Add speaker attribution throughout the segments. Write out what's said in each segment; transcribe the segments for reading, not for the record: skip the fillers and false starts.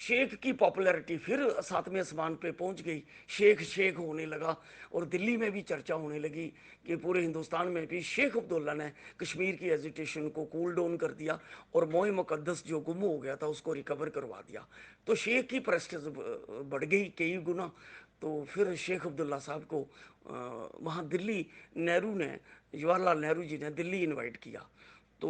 Speaker 1: शेख की पॉपुलैरिटी फिर सातवें आसमान पे पहुंच गई। शेख शेख होने लगा और दिल्ली में भी चर्चा होने लगी कि पूरे हिंदुस्तान में भी शेख अब्दुल्ला ने कश्मीर की एजिटेशन को कूल डाउन कर दिया और मोए मुकद्दस जो गुम हो गया था उसको रिकवर करवा दिया। तो शेख की प्रेस्टिज बढ़ गई कई गुना। तो फिर शेख अब्दुल्ला साहब को वहाँ दिल्ली नेहरू ने, जवाहरलाल नेहरू जी ने दिल्ली इनवाइट किया। तो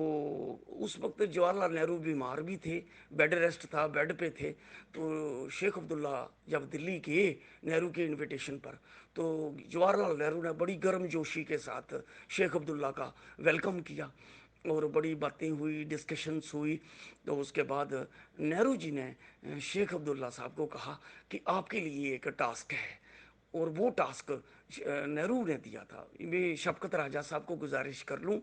Speaker 1: उस वक्त जवाहरलाल नेहरू बीमार भी थे, बेड रेस्ट था, बेड पे थे। तो शेख अब्दुल्ला जब दिल्ली गए नेहरू के इनविटेशन पर, तो जवाहरलाल नेहरू ने बड़ी गर्मजोशी के साथ शेख अब्दुल्ला का वेलकम किया और बड़ी बातें हुई, डिस्कशंस हुई। तो उसके बाद नेहरू जी ने शेख अब्दुल्ला साहब को कहा कि आपके लिए एक टास्क है। और वो टास्क नेहरू ने दिया था। मैं शफकत राजा साहब को गुजारिश कर लूँ,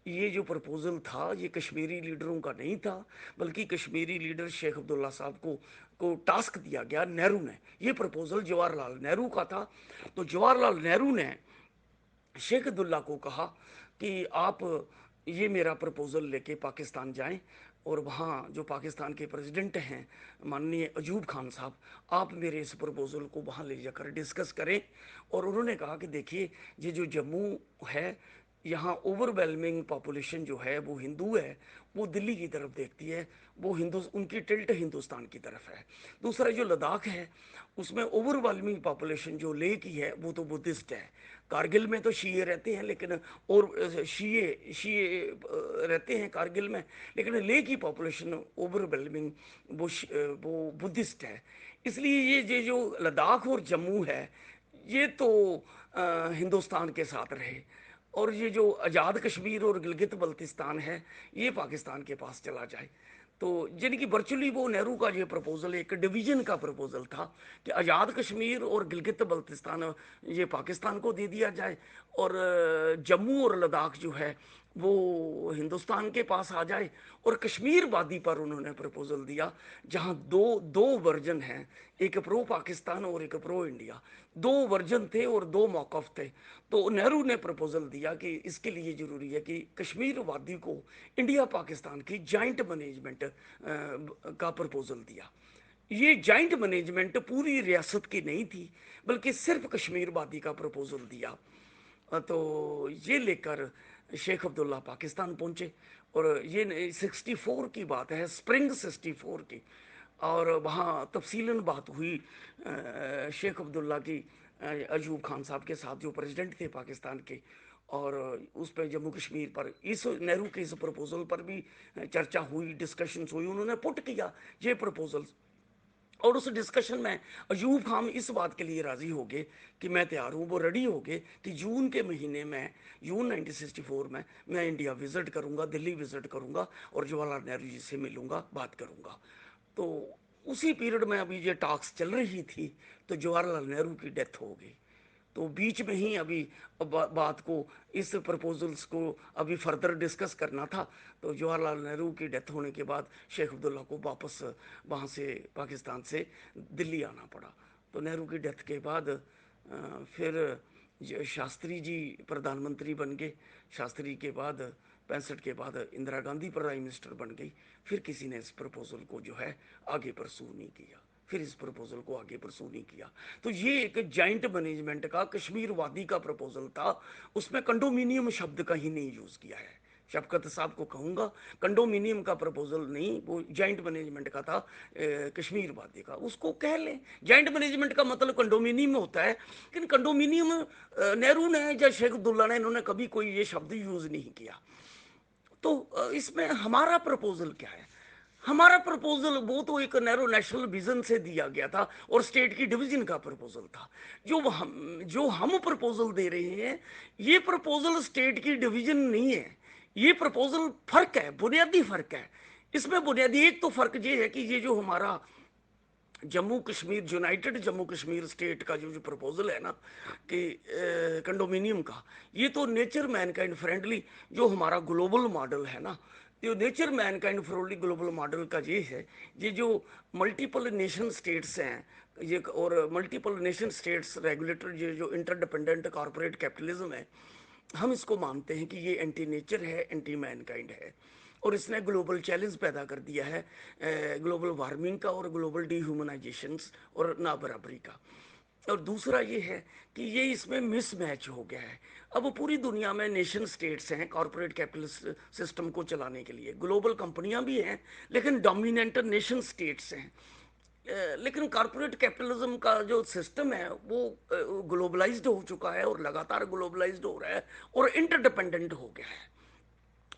Speaker 1: ये जो प्रपोज़ल था ये कश्मीरी लीडरों का नहीं था, बल्कि कश्मीरी लीडर शेख अब्दुल्ला साहब को टास्क दिया गया नेहरू ने। ये प्रपोज़ल जवाहरलाल नेहरू का था। तो जवाहरलाल नेहरू ने शेख अब्दुल्ला को कहा कि आप ये मेरा प्रपोज़ल लेके पाकिस्तान जाएं और वहाँ जो पाकिस्तान के प्रेसिडेंट हैं माननीय अयूब खान साहब, आप मेरे इस प्रपोज़ल को वहाँ ले जाकर डिस्कस करें। और उन्होंने कहा कि देखिए, ये जो जम्मू है, यहाँ ओवरवेलमिंग पॉपुलेशन जो है वो हिंदू है, वो दिल्ली की तरफ देखती है, वो हिंदू, उनकी टिल्ट हिंदुस्तान की तरफ है। दूसरा जो लद्दाख है उसमें ओवरवेलमिंग पॉपुलेशन जो लेह की है वो तो बुद्धिस्ट है। कारगिल में तो शीए रहते हैं, लेकिन और शीए शीए रहते हैं कारगिल में, लेकिन लेह की पॉपुलेशन ओवरवेलमिंग वो बुद्धिस्ट है। इसलिए ये जो लद्दाख और जम्मू है ये तो हिंदुस्तान के साथ रहे, और ये जो आज़ाद कश्मीर और गिलगित बल्तिस्तान है ये पाकिस्तान के पास चला जाए। तो यानी कि वर्चुअली वो नेहरू का ये प्रपोजल एक डिवीजन का प्रपोजल था कि आज़ाद कश्मीर और गिलगित बल्तिस्तान ये पाकिस्तान को दे दिया जाए, और जम्मू और लद्दाख जो है वो हिंदुस्तान के पास आ जाए। और कश्मीर वादी पर उन्होंने प्रपोजल दिया जहां दो दो वर्जन हैं, एक प्रो पाकिस्तान और एक प्रो इंडिया। दो वर्जन थे और दो मौक़िफ़ थे। तो नेहरू ने प्रपोजल दिया कि इसके लिए ज़रूरी है कि कश्मीर वादी को इंडिया पाकिस्तान की जॉइंट मैनेजमेंट का प्रपोजल दिया। ये जॉइंट मैनेजमेंट पूरी रियासत की नहीं थी, बल्कि सिर्फ कश्मीर वादी का प्रपोजल दिया। तो ये लेकर शेख अब्दुल्ला पाकिस्तान पहुंचे। और ये 64 की बात है, स्प्रिंग 64 की। और वहाँ तफसीलन बात हुई शेख अब्दुल्ला की अयूब खान साहब के साथ जो प्रेसिडेंट थे पाकिस्तान के। और उस पर जम्मू कश्मीर पर इस नेहरू के इस प्रपोज़ल पर भी चर्चा हुई, डिस्कशंस हुई, उन्होंने पुट किया ये प्रपोज़ल। और उस डिस्कशन में अयूब खान इस बात के लिए राज़ी हो गए कि मैं तैयार हूँ, वो रेडी हो गए कि जून के महीने में, जून 1964 में मैं इंडिया विज़िट करूँगा, दिल्ली विज़िट करूँगा और जवाहरलाल नेहरू जी से मिलूँगा, बात करूँगा। तो उसी पीरियड में अभी ये टॉक्स चल रही थी, तो जवाहरलाल नेहरू की डेथ हो गई। तो बीच में ही अभी बात को, इस प्रपोजल्स को अभी फर्दर डिस्कस करना था। तो जवाहरलाल नेहरू की डेथ होने के बाद शेख अब्दुल्ला को वापस वहाँ से, पाकिस्तान से दिल्ली आना पड़ा। तो नेहरू की डेथ के बाद फिर शास्त्री जी प्रधानमंत्री बन गए। शास्त्री के बाद 65 के बाद इंदिरा गांधी प्राइम मिनिस्टर बन गई। फिर किसी ने इस प्रपोजल को जो है आगे परसू नहीं किया, फिर इस प्रपोजल को आगे परसू नहीं किया। तो ये एक जॉइंट मैनेजमेंट का कश्मीर वादी का प्रपोजल था, उसमें कंडोमिनियम शब्द का ही नहीं यूज़ किया है। शफकत साहब को कहूँगा, कंडोमिनियम का प्रपोजल नहीं, वो जॉइंट मैनेजमेंट का था, कश्मीर वादी का। उसको कह लें, जॉइंट मैनेजमेंट का मतलब कंडोमिनियम होता है, लेकिन कंडोमिनियम नेहरू ने या शेख अब्दुल्ला ने, इन्होंने कभी कोई ये शब्द यूज़ नहीं किया। तो इसमें हमारा प्रपोजल क्या है? हमारा प्रपोजल वो तो एक नैरो नेशनल विजन से दिया गया था और स्टेट की डिवीजन का प्रपोजल था। जो हम प्रपोजल दे रहे हैं, ये प्रपोजल स्टेट की डिवीजन नहीं है। ये प्रपोजल फर्क है, बुनियादी फर्क है। इसमें बुनियादी एक तो फर्क ये है कि ये जो हमारा जम्मू कश्मीर, यूनाइटेड जम्मू कश्मीर स्टेट का जो जो प्रपोजल है ना कि कंडोमिनियम का, ये तो नेचर मैनकाइंड फ्रेंडली जो हमारा ग्लोबल मॉडल है ना, जो nature Mankind friendly global model का ये है। ये जो मल्टीपल नेशन स्टेट्स हैं, ये और मल्टीपल नेशन स्टेट्स रेगुलेटर, ये जो इंटरडिपेंडेंट कॉरपोरेट कैपिटलिज्म है, हम इसको मानते हैं कि ये एंटी नेचर है, एंटी मैनकाइंड है। और इसने ग्लोबल चैलेंज पैदा कर दिया है, ग्लोबल वार्मिंग का और ग्लोबल डिह्यूमनाइजेशंस और ना बराबरी का। और दूसरा ये है कि ये इसमें मिस मैच हो गया है। अब पूरी दुनिया में नेशन स्टेट्स हैं कॉरपोरेट कैपिटलिस्ट सिस्टम को चलाने के लिए, ग्लोबल कंपनियां भी हैं लेकिन डोमिनेंट नेशन स्टेट्स हैं। लेकिन कॉरपोरेट कैपिटलिज्म का जो सिस्टम है वो ग्लोबलाइज्ड हो चुका है और लगातार ग्लोबलाइज्ड हो रहा है और इंटरडिपेंडेंट हो गया है।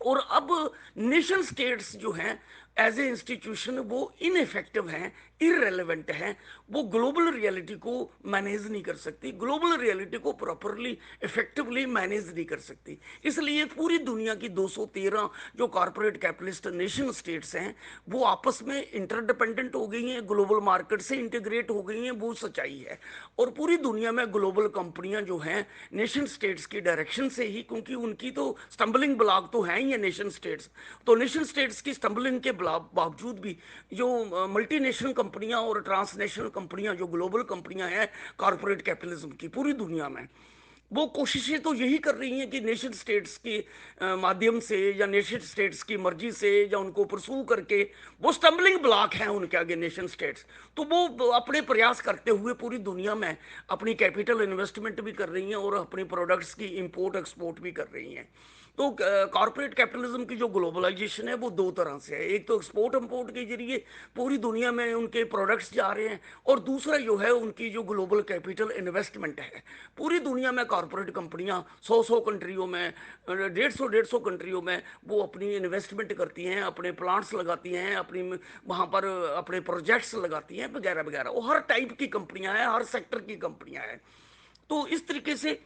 Speaker 1: और अब नेशन स्टेट्स जो हैं एज ए इंस्टीट्यूशन वो इनफेक्टिव हैं, इररेलेवेंट हैं, वो ग्लोबल रियलिटी को मैनेज नहीं कर सकती, ग्लोबल रियलिटी को प्रॉपरली इफेक्टिवली मैनेज नहीं कर सकती। इसलिए पूरी दुनिया की 213 जो कॉरपोरेट कैपिटलिस्ट नेशन स्टेट्स हैं वो आपस में इंटरडिपेंडेंट हो गई हैं, ग्लोबल मार्केट से इंटीग्रेट हो गई हैं, वो सच्चाई है। और पूरी दुनिया में ग्लोबल कंपनियां जो हैं नेशन स्टेट्स की डायरेक्शन से ही, क्योंकि उनकी तो स्टम्बलिंग ब्लॉक तो हैं ही है नेशन स्टेट्स, तो नेशन स्टेट्स की स्टम्बलिंग के बावजूद भी जो मल्टी नेशनल कंपनियां और ट्रांसनेशनल कंपनियां जो ग्लोबल कंपनियां हैं कॉरपोरेट कैपिटलिज्म की पूरी दुनिया में, वो कोशिशें तो यही कर रही हैं कि नेशन स्टेट्स के माध्यम से या नेशन स्टेट्स की मर्जी से या उनको परसू करके, वो स्टम्बलिंग ब्लॉक हैं उनके आगे नेशन स्टेट्स, तो वो अपने प्रयास करते हुए पूरी दुनिया में अपनी कैपिटल इन्वेस्टमेंट भी कर रही हैं और अपनी प्रोडक्ट्स की इंपोर्ट एक्सपोर्ट भी कर रही हैं। तो कॉरपोरेट कैपिटलिज्म की जो ग्लोबलाइजेशन है वो दो तरह से है, एक तो एक्सपोर्ट इंपोर्ट के जरिए पूरी दुनिया में उनके प्रोडक्ट्स जा रहे हैं, और दूसरा जो है उनकी जो ग्लोबल कैपिटल इन्वेस्टमेंट है। पूरी दुनिया में कॉरपोरेट कंपनियां 100 कंट्रियों में, 150 कंट्रियों में वो अपनी इन्वेस्टमेंट करती हैं, अपने प्लांट्स लगाती हैं, अपनी वहाँ पर अपने प्रोजेक्ट्स लगाती हैं वगैरह वगैरह। वो हर टाइप की कंपनियां हैं, हर सेक्टर की कंपनियां हैं। तो इस तरीके से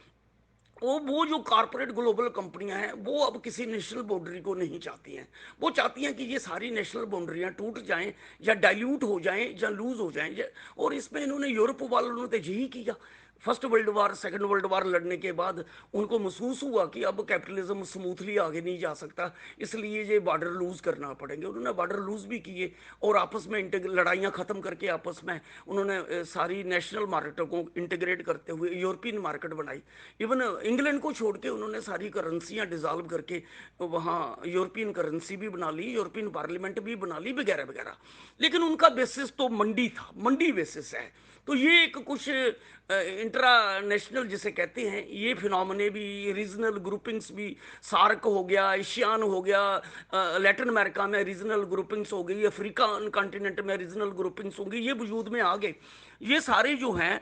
Speaker 1: वो जो कॉरपोरेट ग्लोबल कंपनियां हैं वो अब किसी नेशनल बाउंड्री को नहीं चाहती हैं। वो चाहती हैं कि ये सारी नेशनल बाउंड्रियां टूट जाएं या डाइल्यूट हो जाएं या लूज हो जाएं। और इसमें इन्होंने यूरोप वालों ने तो यही किया। First world war second world war लड़ने के बाद उनको महसूस हुआ कि अब कैपिटलिज्म स्मूथली आगे नहीं जा सकता, इसलिए ये बॉर्डर लूज करना पड़ेंगे। उन्होंने बॉर्डर लूज भी किए और आपस में लड़ाइयाँ ख़त्म करके आपस में उन्होंने सारी नेशनल मार्केटों को इंटीग्रेट करते हुए यूरोपियन मार्केट बनाई। इवन इंग्लैंड को छोड़ के उन्होंने सारी करेंसियाँ डिजॉल्व करके वहाँ यूरोपियन करेंसी भी बना ली, यूरोपियन पार्लियामेंट भी बना ली वगैरह वगैरह। लेकिन उनका बेसिस तो मंडी था, मंडी बेसिस है। तो ये एक कुछ इंट्रा नेशनल जिसे कहते हैं ये फिनोमिने भी, रीजनल ग्रुपिंग्स भी, सार्क हो गया, एशियान हो गया, लैटिन अमेरिका में रीजनल ग्रुपिंग्स हो गई, अफ्रीका कॉन्टिनेंट में रीजनल ग्रुपिंग्स होंगी, ये वजूद में आ गए। ये सारे जो हैं,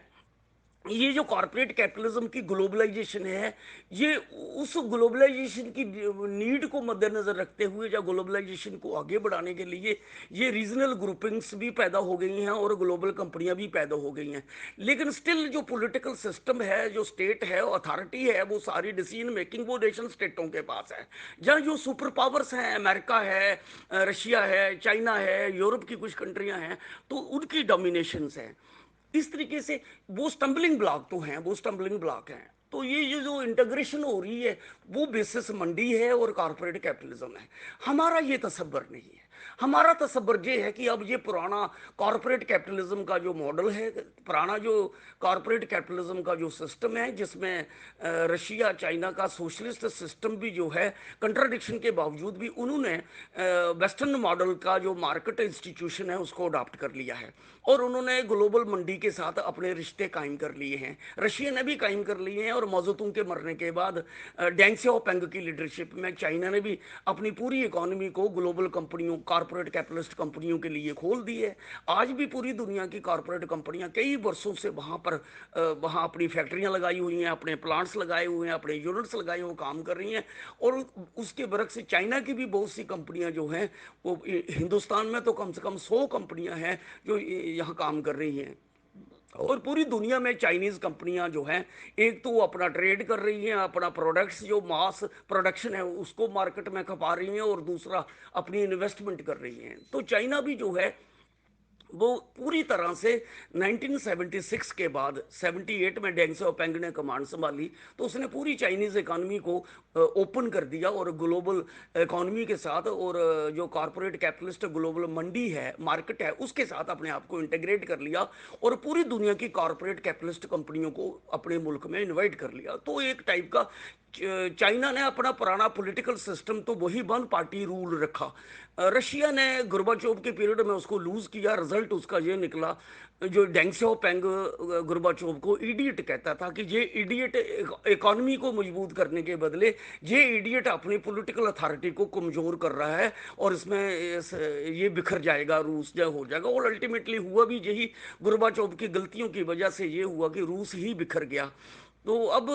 Speaker 1: ये जो कॉरपोरेट कैपिटलिज्म की ग्लोबलाइजेशन है, ये उस ग्लोबलाइजेशन की नीड को मद्देनजर रखते हुए या ग्लोबलाइजेशन को आगे बढ़ाने के लिए ये रीजनल ग्रुपिंग्स भी पैदा हो गई हैं और ग्लोबल कंपनियां भी पैदा हो गई हैं। लेकिन स्टिल जो पॉलिटिकल सिस्टम है, जो स्टेट है, अथॉरिटी है, वो सारी डिसीजन मेकिंग वो नेशन स्टेटों के पास है। जहाँ जो सुपर पावर्स हैं, अमेरिका है, रशिया है, चाइना है, यूरोप की कुछ कंट्रियां हैं, तो उनकी डोमिनेशंस हैं। इस तरीके से वो स्टम्बलिंग ब्लॉक तो हैं, वो स्टम्बलिंग ब्लॉक हैं। तो ये जो इंटीग्रेशन हो रही है वो बेसिस मंडी है और कॉरपोरेट कैपिटलिज्म है। हमारा ये तसव्वुर नहीं है। हमारा तसव्वुर ये है कि अब ये पुराना कॉरपोरेट कैपिटलिज्म का जो मॉडल है, पुराना जो कॉरपोरेट कैपिटलिज्म का जो सिस्टम है, जिसमें रशिया चाइना का सोशलिस्ट सिस्टम भी जो है, कंट्राडिक्शन के बावजूद भी उन्होंने वेस्टर्न मॉडल का जो मार्केट इंस्टीट्यूशन है उसको अडॉप्ट कर लिया है और उन्होंने ग्लोबल मंडी के साथ अपने रिश्ते कायम कर लिए हैं। रशिया ने भी कायम कर लिए हैं और माओजेतुंग के मरने के बाद डेंग सियाओपिंग की लीडरशिप में चाइना ने भी अपनी पूरी इकोनॉमी को ग्लोबल कंपनियों, कॉरपोरेट कैपिटलिस्ट कंपनियों के लिए खोल दी है। आज भी पूरी दुनिया की कॉरपोरेट कंपनियां कई वर्षों से वहाँ पर वहाँ अपनी फैक्ट्रियाँ लगाई हुई हैं, अपने प्लांट्स लगाए हुए हैं, अपने यूनिट्स लगाए हुए काम कर रही हैं। और उसके बरक्स चाइना की भी बहुत सी कंपनियां जो हैं वो, हिंदुस्तान में तो कम से कम 100 कंपनियां हैं जो यहाँ काम कर रही हैं। और पूरी दुनिया में चाइनीज कंपनियां जो हैं, एक तो वो अपना ट्रेड कर रही हैं, अपना प्रोडक्ट्स जो मास प्रोडक्शन है उसको मार्केट में खपा रही हैं, और दूसरा अपनी इन्वेस्टमेंट कर रही हैं। तो चाइना भी जो है वो पूरी तरह से 1976 के बाद 78 में डेंग सियाओपिंग ने कमांड संभाली तो उसने पूरी चाइनीज़ इकानमी को ओपन कर दिया और ग्लोबल इकानमी के साथ और जो कॉरपोरेट कैपिटलिस्ट ग्लोबल मंडी है, मार्केट है, उसके साथ अपने आप को इंटीग्रेट कर लिया और पूरी दुनिया की कॉरपोरेट कैपिटलिस्ट कंपनियों को अपने मुल्क में इन्वाइट कर लिया। तो एक टाइप का चाइना ने अपना पुराना पॉलिटिकल सिस्टम तो वही वन पार्टी रूल रखा। रशिया ने गोर्बाचोव के पीरियड में उसको लूज किया, रिजल्ट उसका ये निकला। जो डेंग शाओपिंग गोर्बाचोव को इडियट कहता था कि ये इडियट इकोनॉमी को मजबूत करने के बदले ये इडियट अपनी पॉलिटिकल अथॉरिटी को कमजोर कर रहा है, और इसमें ये बिखर जाएगा, रूस जो हो जाएगा। और अल्टीमेटली हुआ भी यही। गोर्बाचोव की गलतियों की वजह से ये हुआ कि रूस ही बिखर गया। तो अब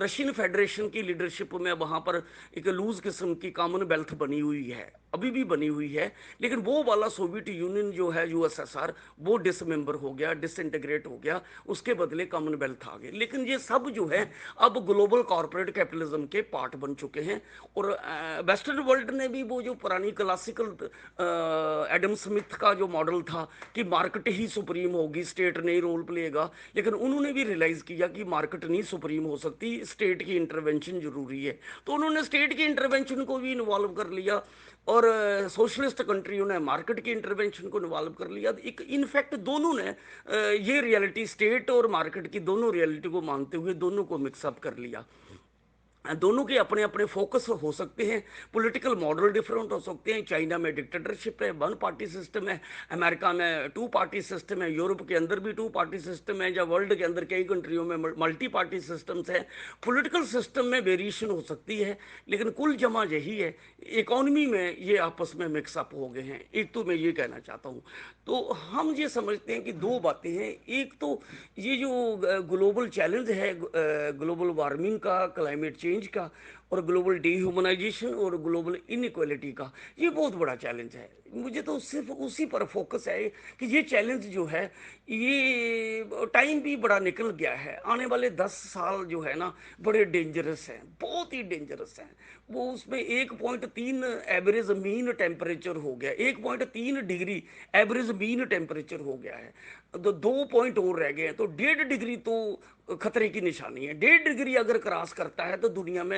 Speaker 1: रशियन फेडरेशन की लीडरशिप में वहाँ पर एक लूज किस्म की कॉमनवेल्थ बनी हुई है, अभी भी बनी हुई है। लेकिन वो वाला सोवियत यूनियन जो है, यूएसएसआर, वो डिसमेंबर हो गया, डिसइंटीग्रेट हो गया, उसके बदले कॉमनवेल्थ आ गए। लेकिन ये सब जो है अब ग्लोबल कॉरपोरेट कैपिटलिज्म के पार्ट बन चुके हैं। और वेस्टर्न वर्ल्ड ने भी वो जो पुरानी क्लासिकल एडम स्मिथ का जो मॉडल था कि मार्केट ही सुप्रीम होगी, स्टेट नहीं रोल प्लेगा, लेकिन उन्होंने भी रियलाइज किया कि मार्केट नहीं सुप्रीम हो सकती, स्टेट की इंटरवेंशन जरूरी है। तो उन्होंने स्टेट की इंटरवेंशन को भी इन्वॉल्व कर लिया, और सोशलिस्ट कंट्रियों ने मार्केट की इंटरवेंशन को इन्वॉल्व कर लिया। एक इनफैक्ट दोनों ने ये रियलिटी, स्टेट और मार्केट की दोनों रियलिटी को मानते हुए दोनों को मिक्सअप कर लिया। दोनों के अपने अपने फोकस हो सकते हैं, पॉलिटिकल मॉडल डिफरेंट हो सकते हैं। चाइना में डिक्टेटरशिप है, वन पार्टी सिस्टम है, अमेरिका में टू पार्टी सिस्टम है, यूरोप के अंदर भी टू पार्टी सिस्टम है, या वर्ल्ड के अंदर कई कंट्रियों में मल्टी पार्टी सिस्टम्स है। पॉलिटिकल सिस्टम में वेरिएशन हो सकती है, लेकिन कुल जमा यही है, इकोनॉमी में ये आपस में मिक्सअप हो गए हैं। एक तो मैं ये कहना चाहता हूँ। तो हम ये समझते हैं कि दो बातें हैं। एक तो ये जो ग्लोबल चैलेंज है, ग्लोबल वार्मिंग का, क्लाइमेट चेंज का, और ग्लोबल डिह्यूमनाइजेशन और ग्लोबल इनइक्वालिटी का, ये बहुत बड़ा चैलेंज है। मुझे तो सिर्फ उसी पर फोकस है कि ये चैलेंज जो है, ये टाइम भी बड़ा निकल गया है। आने वाले 10 साल जो है ना, बड़े डेंजरस हैं, बहुत ही डेंजरस हैं। वो उसमें 1.3 एवरेज मीन टेम्परेचर हो गया, 1.3 डिग्री एवरेज मीन टेम्परेचर हो गया है। तो 2 पॉइंट और रह गए हैं, तो 1.5 डिग्री तो खतरे की निशानी है। 1.5 डिग्री अगर क्रॉस करता है तो दुनिया में